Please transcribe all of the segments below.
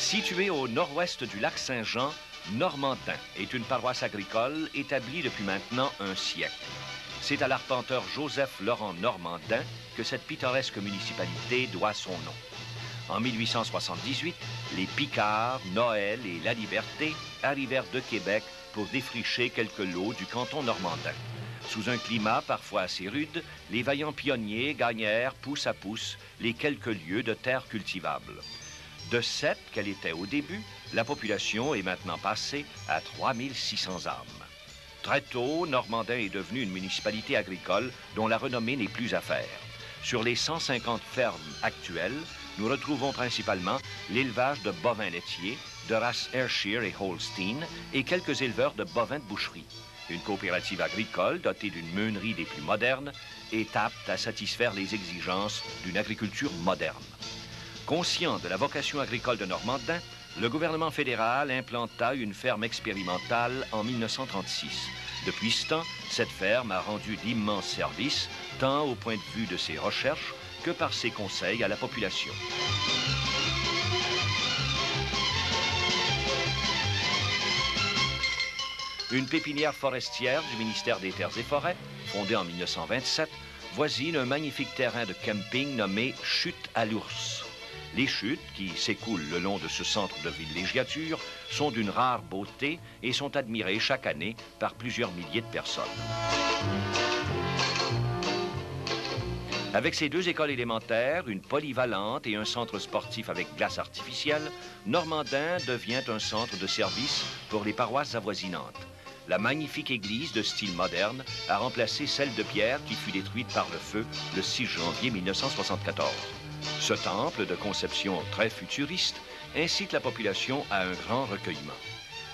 Située au nord-ouest du lac Saint-Jean, Normandin est une paroisse agricole établie depuis maintenant un siècle. C'est à l'arpenteur Joseph-Laurent Normandin que cette pittoresque municipalité doit son nom. En 1878, les Picards, Noël et La Liberté arrivèrent de Québec pour défricher quelques lots du canton normandin. Sous un climat parfois assez rude, les vaillants pionniers gagnèrent pouce à pouce les quelques lieues de terre cultivable. De 7 qu'elle était au début, la population est maintenant passée à 3600 âmes. Très tôt, Normandin est devenu une municipalité agricole dont la renommée n'est plus à faire. Sur les 150 fermes actuelles, nous retrouvons principalement l'élevage de bovins laitiers, de races Ayrshire et Holstein, et quelques éleveurs de bovins de boucherie. Une coopérative agricole dotée d'une meunerie des plus modernes est apte à satisfaire les exigences d'une agriculture moderne. Conscient de la vocation agricole de Normandin, le gouvernement fédéral implanta une ferme expérimentale en 1936. Depuis ce temps, cette ferme a rendu d'immenses services, tant au point de vue de ses recherches que par ses conseils à la population. Une pépinière forestière du ministère des Terres et Forêts, fondée en 1927, voisine un magnifique terrain de camping nommé Chute à l'Ours. Les chutes, qui s'écoulent le long de ce centre de villégiature, sont d'une rare beauté et sont admirées chaque année par plusieurs milliers de personnes. Avec ses 2 écoles élémentaires, une polyvalente et un centre sportif avec glace artificielle, Normandin devient un centre de service pour les paroisses avoisinantes. La magnifique église de style moderne a remplacé celle de pierre qui fut détruite par le feu le 6 janvier 1974. Ce temple de conception très futuriste incite la population à un grand recueillement.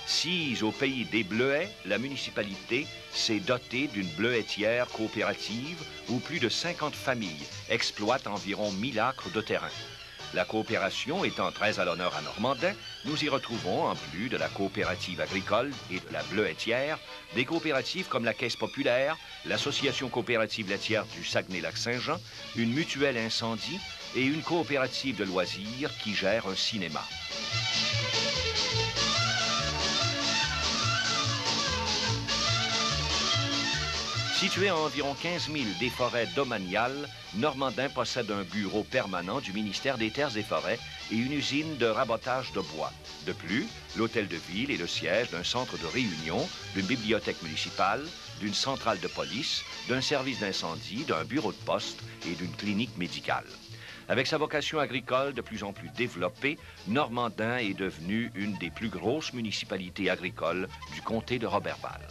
Sise au pays des bleuets, la municipalité s'est dotée d'une bleuetière coopérative où plus de 50 familles exploitent environ 1000 acres de terrain. La coopération étant très à l'honneur à Normandin, nous y retrouvons, en plus de la coopérative agricole et de la bleuetière, des coopératives comme la Caisse populaire, l'Association coopérative laitière du Saguenay-Lac-Saint-Jean, une mutuelle incendie et une coopérative de loisirs qui gère un cinéma. Situé à environ 15 000 des forêts domaniales, Normandin possède un bureau permanent du ministère des Terres et Forêts et une usine de rabotage de bois. De plus, l'hôtel de ville est le siège d'un centre de réunion, d'une bibliothèque municipale, d'une centrale de police, d'un service d'incendie, d'un bureau de poste et d'une clinique médicale. Avec sa vocation agricole de plus en plus développée, Normandin est devenue une des plus grosses municipalités agricoles du comté de Roberval.